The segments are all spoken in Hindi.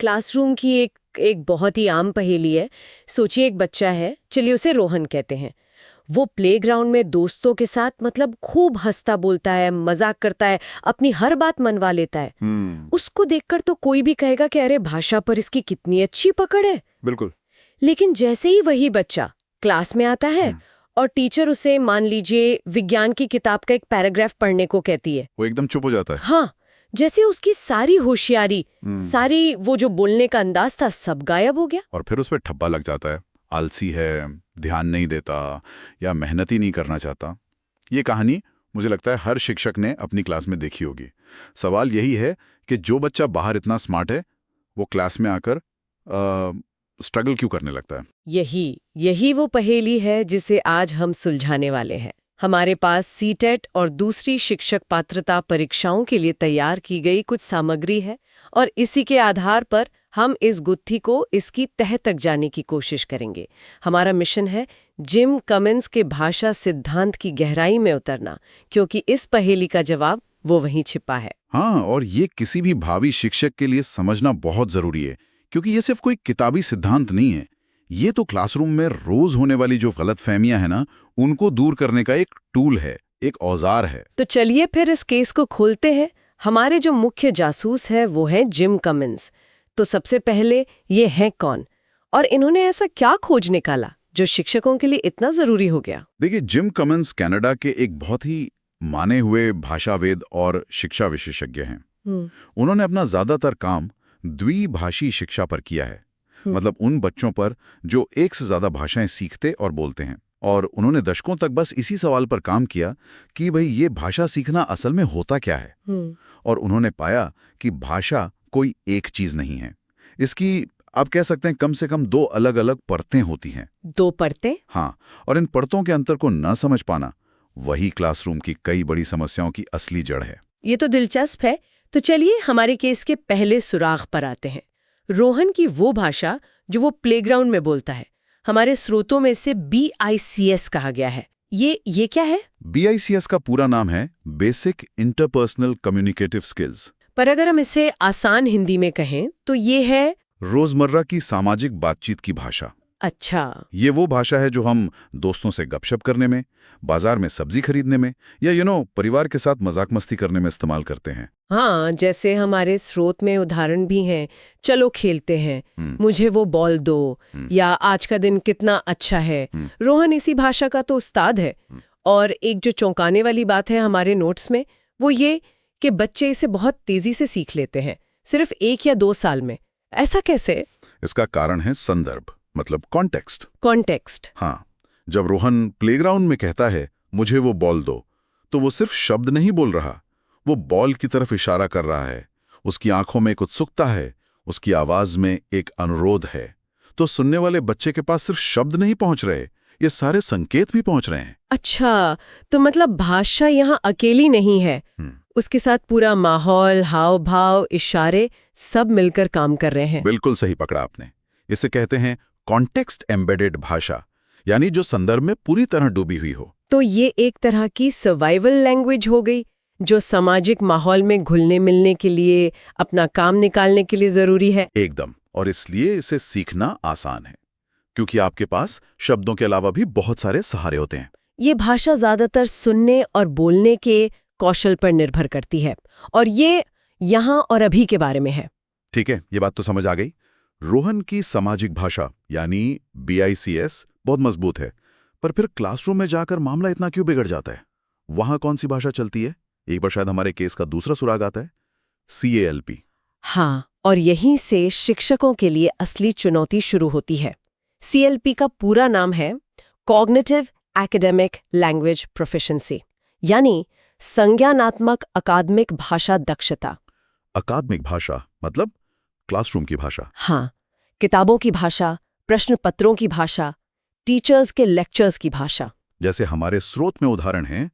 क्लासरूम की एक बहुत ही आम पहेली है। सोचिए एक बच्चा है, चलिए उसे रोहन कहते हैं। वो प्लेग्राउंड में दोस्तों के साथ मतलब खूब हंसता बोलता है, मजाक करता है, अपनी हर बात मनवा लेता है। उसको देखकर तो कोई भी कहेगा कि अरे भाषा पर इसकी कितनी अच्छी पकड़ है। बिल्कुल। लेकिन जैसे ही वही बच्चा क्लास में आता है और टीचर उसे मान लीजिए विज्ञान की किताब का एक पैराग्राफ पढ़ने को कहती है, वो एकदम चुप हो जाता है। हाँ, जैसे उसकी सारी होशियारी, सारी वो जो बोलने का अंदाज था, सब गायब हो गया। और फिर उस पर ठप्पा लग जाता है, आलसी है, ध्यान नहीं देता या मेहनत ही नहीं करना चाहता। ये कहानी मुझे लगता है हर शिक्षक ने अपनी क्लास में देखी होगी। सवाल यही है कि जो बच्चा बाहर इतना स्मार्ट है, वो क्लास में आकर स्ट्रगल क्यों करने लगता है। यही वो पहेली है जिसे आज हम सुलझाने वाले हैं। हमारे पास सीटेट और दूसरी शिक्षक पात्रता परीक्षाओं के लिए तैयार की गई कुछ सामग्री है और इसी के आधार पर हम इस गुत्थी को इसकी तह तक जाने की कोशिश करेंगे। हमारा मिशन है जिम कमिंस के भाषा सिद्धांत की गहराई में उतरना, क्योंकि इस पहेली का जवाब वो वहीं छिपा है। हाँ, और ये किसी भी भावी शिक्षक के लिए समझना बहुत जरूरी है, क्योंकि ये सिर्फ कोई किताबी सिद्धांत नहीं है। ये तो क्लासरूम में रोज होने वाली जो गलतफहमियां है ना, उनको दूर करने का एक टूल है, एक औजार है। तो चलिए फिर इस केस को खोलते हैं। हमारे जो मुख्य जासूस है वो है जिम कमिंस। तो सबसे पहले ये हैं कौन और इन्होंने ऐसा क्या खोज निकाला जो शिक्षकों के लिए इतना जरूरी हो गया? देखिए, जिम कमिंस कनाडा के एक बहुत ही माने हुए भाषावेद और शिक्षा विशेषज्ञ हैं। उन्होंने अपना ज्यादातर काम द्विभाषी शिक्षा पर किया है, मतलब उन बच्चों पर जो एक से ज्यादा भाषाएं सीखते और बोलते हैं। और उन्होंने दशकों तक बस इसी सवाल पर काम किया कि भाई ये भाषा सीखना असल में होता क्या है। और उन्होंने पाया कि भाषा कोई एक चीज नहीं है। इसकी आप कह सकते हैं कम से कम दो अलग अलग परतें होती हैं। 2 परतें? हाँ, और इन परतों के अंतर को न समझ पाना वही क्लासरूम की कई बड़ी समस्याओं की असली जड़ है। ये तो दिलचस्प है। तो चलिए हमारे केस के पहले सुराग पर आते हैं। रोहन की वो भाषा जो वो प्लेग्राउंड में बोलता है, हमारे स्रोतों में से BICS कहा गया है। ये क्या है? BICS का पूरा नाम है बेसिक इंटरपर्सनल कम्युनिकेटिव स्किल्स। पर अगर हम इसे आसान हिंदी में कहें तो ये है रोजमर्रा की सामाजिक बातचीत की भाषा। अच्छा, ये वो भाषा है जो हम दोस्तों से गपशप करने में, बाजार में सब्जी खरीदने में या परिवार के साथ मजाक मस्ती करने में इस्तेमाल करते हैं। हाँ, जैसे हमारे स्रोत में उदाहरण भी हैं, चलो खेलते हैं, मुझे वो बॉल दो, या आज का दिन कितना अच्छा है। रोहन इसी भाषा का तो उस्ताद है। और एक जो चौंकाने वाली बात है हमारे नोट्स में, वो ये कि बच्चे इसे बहुत तेजी से सीख लेते हैं, सिर्फ 1 या 2 साल में। ऐसा कैसे? इसका कारण है संदर्भ, मतलब कॉन्टेक्स्ट। हाँ, जब रोहन प्लेग्राउंड में कहता है मुझे वो बॉल दो, तो वो सिर्फ शब्द नहीं बोल रहा, वो बॉल की तरफ इशारा कर रहा है। उसकी आंखों में एक उत्सुकता है, उसकी आवाज में एक अनुरोध है। तो सुनने वाले बच्चे के पास सिर्फ शब्द नहीं पहुंच रहे, ये सारे संकेत भी पहुंच रहे हैं। अच्छा, तो मतलब भाषा यहाँ अकेली नहीं है, उसके साथ पूरा माहौल, हाव भाव, इशारे सब मिलकर काम कर रहे हैं। बिल्कुल सही पकड़ा आपने। इसे कहते हैं कॉन्टेक्स्ट एम्बेडेड भाषा, यानी जो संदर्भ में पूरी तरह डूबी हुई हो। तो ये एक तरह की सर्वाइवल लैंग्वेज हो गई, जो सामाजिक माहौल में घुलने मिलने के लिए, अपना काम निकालने के लिए जरूरी है। एकदम। और इसलिए इसे सीखना आसान है, क्योंकि आपके पास शब्दों के अलावा भी बहुत सारे सहारे होते हैं। ये भाषा ज्यादातर सुनने और बोलने के कौशल पर निर्भर करती है, और ये यहाँ और अभी के बारे में है। ठीक है, ये बात तो समझ आ गई। रोहन की सामाजिक भाषा यानी BICS बहुत मजबूत है, पर फिर क्लासरूम में जाकर मामला इतना क्यों बिगड़ जाता है? वहां कौन सी भाषा चलती है? एक बार शायद हमारे केस का दूसरा सुराग आता है, CALP। हाँ, और यहीं से शिक्षकों के लिए असली चुनौती शुरू होती है। CLP का पूरा नाम है कॉग्निटिव एकेडमिक लैंग्वेज प्रोफिशिएंसी, यानी संज्ञानात्मक अकादमिक भाषा दक्षता। अकादमिक भाषा मतलब क्लासरूम की भाषा। हाँ, किताबों की भाषा, प्रश्न पत्रों की भाषा, टीचर्स के लेक्चर्स की भाषा। जैसे हमारे स्रोत में उदाहरण है,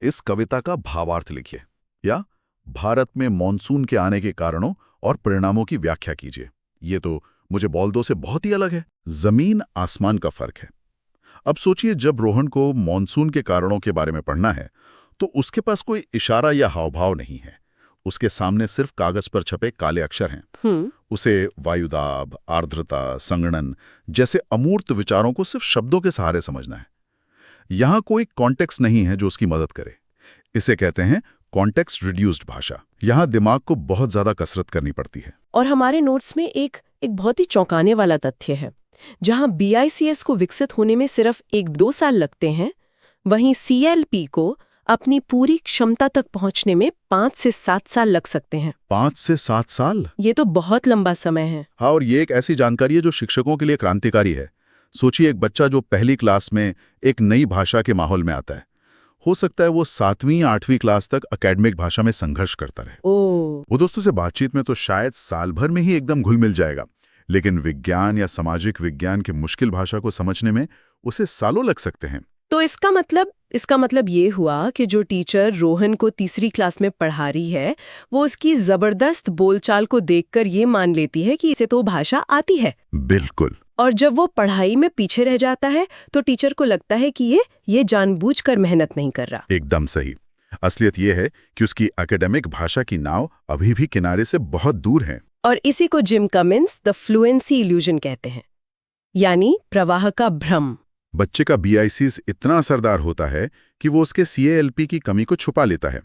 इस कविता का भावार्थ लिखिए, या भारत में मॉनसून के आने के कारणों और परिणामों की व्याख्या कीजिए। ये तो मुझे बॉल दो से बहुत ही अलग है, जमीन आसमान का फर्क है। अब सोचिए, जब रोहन को मॉनसून के कारणों के बारे में पढ़ना है, तो उसके पास कोई इशारा या हावभाव नहीं है। उसके सामने सिर्फ कागज पर छपे काले अक्षर हैं। उसे वायुदाब, आर्द्रता, संगणन जैसे अमूर्त विचारों को सिर्फ शब्दों के सहारे समझना है। यहां कोई कॉन्टेक्स्ट नहीं है जो उसकी मदद करे। इसे कहते हैं कॉन्टेक्स्ट रिड्यूस्ड भाषा। यहां दिमाग को बहुत ज्यादा कसरत करनी पड़ती है। और हमारे नोट्स में एक बहुत ही चौंकाने वाला तथ्य है। जहां BICS को विकसित होने में सिर्फ 1-2 साल लगते हैं, वहीं CLP को अपनी पूरी क्षमता तक पहुंचने में 5 से 7 साल लग सकते हैं। 5 से 7 साल? ये तो बहुत लंबा समय है। हाँ, और ये एक ऐसी जानकारी है जो शिक्षकों के लिए क्रांतिकारी है। सोचिए, एक बच्चा जो पहली क्लास में एक नई भाषा के माहौल में आता है, हो सकता है वो 7वीं या 8वीं क्लास तक एकेडमिक भाषा में संघर्ष करता रहे। वो दोस्तों से बातचीत में तो शायद साल भर में ही एकदम घुल मिल जाएगा, लेकिन विज्ञान या सामाजिक विज्ञान की मुश्किल भाषा को समझने में उसे सालों लग सकते हैं। तो इसका मतलब ये हुआ कि जो टीचर रोहन को तीसरी क्लास में पढ़ा रही है, वो उसकी जबरदस्त बोलचाल को देखकर ये मान लेती है कि इसे तो भाषा आती है। बिल्कुल। और जब वो पढ़ाई में पीछे रह जाता है तो टीचर को लगता है कि ये जानबूझकर मेहनत नहीं कर रहा। एकदम सही। असलियत ये है कि उसकी एकेडमिक भाषा की नाव अभी भी किनारे से बहुत दूर है। और इसी को gym Cummins the fluency illusion कहते हैं, यानी प्रवाह का भ्रम। बच्चे का BICS इतना असरदार होता है कि वो उसके CALP की कमी को छुपा लेता है।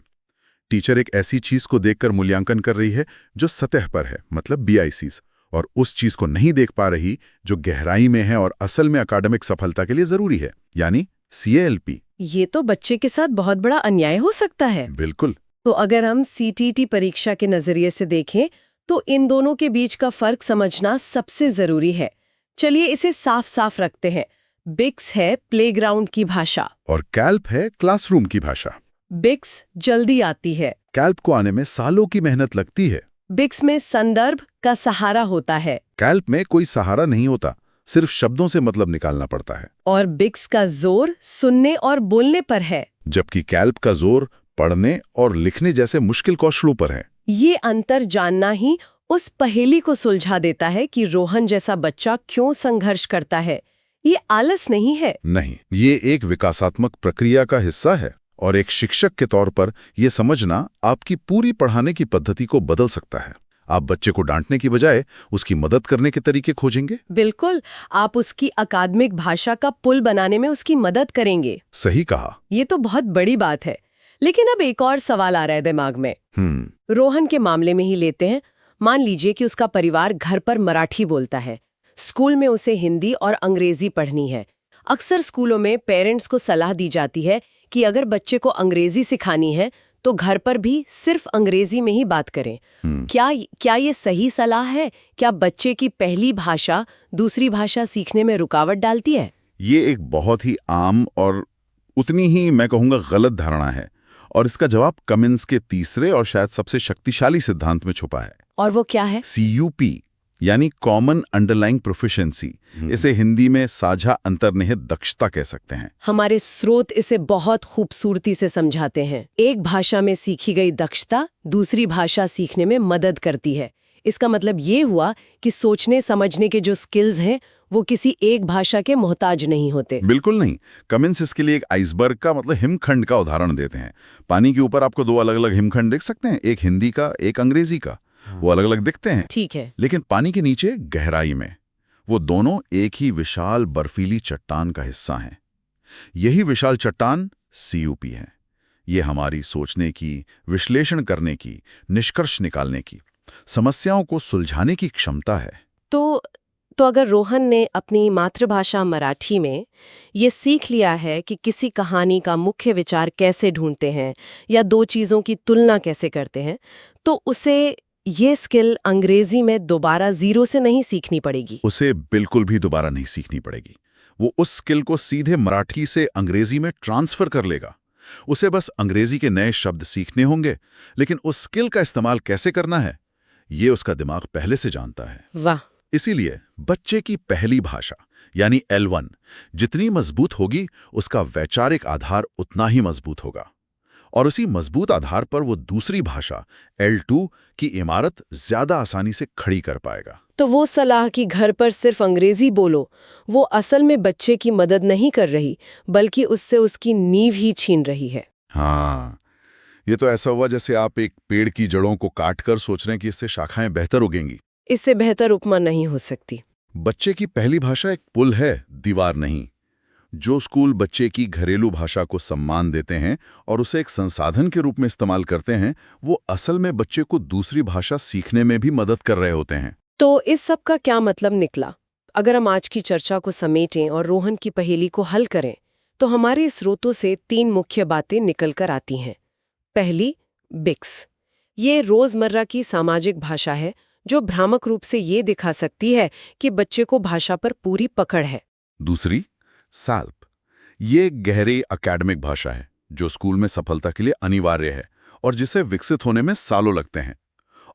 टीचर एक ऐसी चीज को देखकर मूल्यांकन कर रही है जो सतह पर है, मतलब BICS, और उस चीज को नहीं देख पा रही जो गहराई में है और असल में एकेडमिक सफलता के लिए जरूरी है, यानी CALP। ये तो बच्चे के साथ बहुत बड़ा अन्याय हो सकता है। बिल्कुल। तो अगर हम CTT परीक्षा के नजरिए से देखें तो इन दोनों के बीच का फर्क समझना सबसे जरूरी है। चलिए इसे साफ साफ रखते हैं। BICS है प्लेग्राउंड की भाषा और CALP है क्लासरूम की भाषा। BICS जल्दी आती है, CALP को आने में सालों की मेहनत लगती है। BICS में संदर्भ का सहारा होता है, CALP में कोई सहारा नहीं होता, सिर्फ शब्दों से मतलब निकालना पड़ता है। और BICS का जोर सुनने और बोलने पर है, जबकि CALP का जोर पढ़ने और लिखने जैसे मुश्किल कौशलों पर है। ये अंतर जानना ही उस पहेली को सुलझा देता है कि रोहन जैसा बच्चा क्यों संघर्ष करता है। ये आलस नहीं है। नहीं, ये एक विकासात्मक प्रक्रिया का हिस्सा है, और एक शिक्षक के तौर पर यह समझना आपकी पूरी पढ़ाने की पद्धति को बदल सकता है। आप बच्चे को डांटने की बजाय उसकी मदद करने के तरीके खोजेंगे। बिल्कुल, आप उसकी अकादमिक भाषा का पुल बनाने में उसकी मदद करेंगे। सही कहा। ये तो बहुत बड़ी बात है। लेकिन अब एक और सवाल आ रहा है दिमाग में। रोहन के मामले में ही लेते हैं। मान लीजिए कि उसका परिवार घर पर मराठी बोलता है, स्कूल में उसे हिंदी और अंग्रेजी पढ़नी है। अक्सर स्कूलों में पेरेंट्स को सलाह दी जाती है कि अगर बच्चे को अंग्रेजी सिखानी है तो घर पर भी सिर्फ अंग्रेजी में ही बात करें। क्या ये सही सलाह है? क्या बच्चे की पहली भाषा दूसरी भाषा सीखने में रुकावट डालती है? ये एक बहुत ही आम और उतनी ही, मैं कहूँगा, गलत धारणा है, और इसका जवाब कमिंस के तीसरे और शायद सबसे शक्तिशाली सिद्धांत में छुपा है। और वो क्या है? CUP, यानी कॉमन अंडरलाइंग प्रोफिशिएंसी। इसे हिंदी में साझा अंतर्निहित दक्षता कह सकते हैं। हमारे स्रोत इसे बहुत खूबसूरती से समझाते हैं। एक भाषा में सीखी गई दक्षता दूसरी भाषा सीखने में मदद करती है। इसका मतलब ये हुआ कि सोचने समझने के जो स्किल्स हैं वो किसी एक भाषा के मोहताज नहीं होते। बिल्कुल नहीं। कमिंस इसके लिए एक आइसबर्ग का, मतलब हिमखंड का उदाहरण देते हैं। पानी के ऊपर आपको 2 अलग-अलग हिमखंड देख सकते हैं, एक हिंदी का, एक अंग्रेजी का। वो अलग अलग दिखते हैं, ठीक है, लेकिन पानी के नीचे गहराई में वो दोनों एक ही विशाल बर्फीली चट्टान का हिस्सा हैं। यही विशाल चट्टान CUP है। ये हमारी सोचने की, विश्लेषण करने की, निष्कर्ष निकालने की, समस्याओं को सुलझाने की क्षमता है। तो अगर रोहन ने अपनी मातृभाषा मराठी में ये सीख लिया है कि किसी कहानी का मुख्य विचार कैसे ढूंढते हैं या 2 चीज़ों की तुलना कैसे करते हैं, तो उसे ये स्किल अंग्रेजी में दोबारा जीरो से नहीं सीखनी पड़ेगी। उसे बिल्कुल भी दोबारा नहीं सीखनी पड़ेगी। वो उस स्किल को सीधे मराठी से अंग्रेजी में ट्रांसफर कर लेगा। उसे बस अंग्रेजी के नए शब्द सीखने होंगे, लेकिन उस स्किल का इस्तेमाल कैसे करना है, ये उसका दिमाग पहले से जानता है। वाह! इसीलिए बच्चे की पहली भाषा यानी L1 जितनी मजबूत होगी, उसका वैचारिक आधार उतना ही मजबूत होगा, और उसी मजबूत आधार पर वो दूसरी भाषा L2 की इमारत ज्यादा आसानी से खड़ी कर पाएगा। तो वो सलाह कि घर पर सिर्फ अंग्रेजी बोलो, वो असल में बच्चे की मदद नहीं कर रही, बल्कि उससे उसकी नींव ही छीन रही है। हाँ, ये तो ऐसा हुआ जैसे आप एक पेड़ की जड़ों को काटकर सोच रहे हैं कि इससे शाखाएं बेहतर उगेंगी। इससे बेहतर उपमा नहीं हो सकती। बच्चे की पहली भाषा एक पुल है, दीवार नहीं। जो स्कूल बच्चे की घरेलू भाषा को सम्मान देते हैं और उसे एक संसाधन के रूप में इस्तेमाल करते हैं, वो असल में बच्चे को दूसरी भाषा सीखने में भी मदद कर रहे होते हैं। तो इस सब का क्या मतलब निकला? अगर हम आज की चर्चा को समेटें और रोहन की पहेली को हल करें, तो हमारे स्रोतों से 3 मुख्य बातें निकल कर आती हैं। पहली, बिक्स। ये रोजमर्रा की सामाजिक भाषा है जो भ्रामक रूप से ये दिखा सकती है कि बच्चे को भाषा पर पूरी पकड़ है। दूसरी, साल्प। ये गहरी एकेडमिक भाषा है जो स्कूल में सफलता के लिए अनिवार्य है और जिसे विकसित होने में सालों लगते हैं।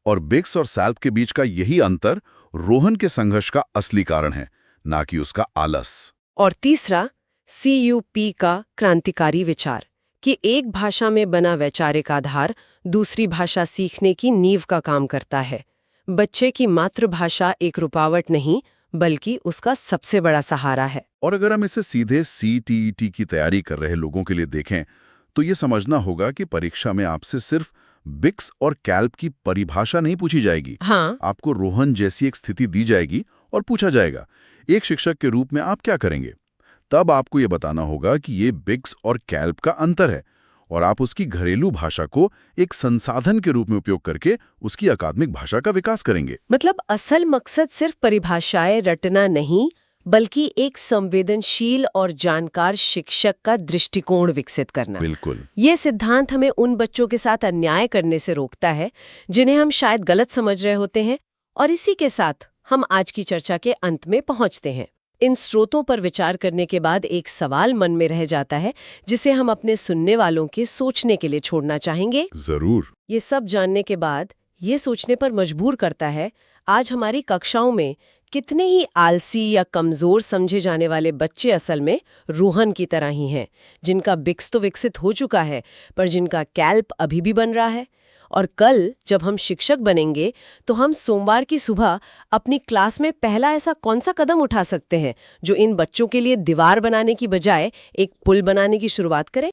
और बिक्स और सैल्प के बीच का यही अंतर रोहन के संघर्ष का असली कारण है, ना कि उसका आलस। और तीसरा, CUP का क्रांतिकारी विचार कि एक भाषा में बना वैचारिक आधार दूसरी भाषा सीखने की नींव का काम करता है। बच्चे की मातृभाषा एक रुकावट नहीं, बल्कि उसका सबसे बड़ा सहारा है। और अगर हम इसे सीधे CTET की तैयारी कर रहे लोगों के लिए देखें, तो ये समझना होगा कि परीक्षा में आपसे सिर्फ बिक्स और कैल्प की परिभाषा नहीं पूछी जाएगी। हाँ, आपको रोहन जैसी एक स्थिति दी जाएगी और पूछा जाएगा, एक शिक्षक के रूप में आप क्या करेंगे? तब आपको ये बताना होगा कि ये बिक्स और कैल्प का अंतर है और आप उसकी घरेलू भाषा को एक संसाधन के रूप में उपयोग करके उसकी अकादमिक भाषा का विकास करेंगे। मतलब असल मकसद सिर्फ परिभाषाएं रटना नहीं, बल्कि एक संवेदनशील और जानकार शिक्षक का दृष्टिकोण विकसित करना। बिल्कुल। ये सिद्धांत हमें उन बच्चों के साथ अन्याय करने से रोकता है जिन्हें हम शायद गलत समझ रहे होते हैं। और इसी के साथ हम आज की चर्चा के अंत में पहुंचते हैं। इन स्रोतों पर विचार करने के बाद एक सवाल मन में रह जाता है, जिसे हम अपने सुनने वालों के सोचने के लिए छोड़ना चाहेंगे। जरूर। ये सब जानने के बाद ये सोचने पर मजबूर करता है, आज हमारी कक्षाओं में कितने ही आलसी या कमजोर समझे जाने वाले बच्चे असल में रोहन की तरह ही हैं, जिनका बिक्स तो विकसित हो चुका है, पर जिनका कैल्प अभी भी बन रहा है। और कल जब हम शिक्षक बनेंगे, तो हम सोमवार की सुबह अपनी क्लास में पहला ऐसा कौन सा कदम उठा सकते हैं जो इन बच्चों के लिए दीवार बनाने की बजाय एक पुल बनाने की शुरुआत करे।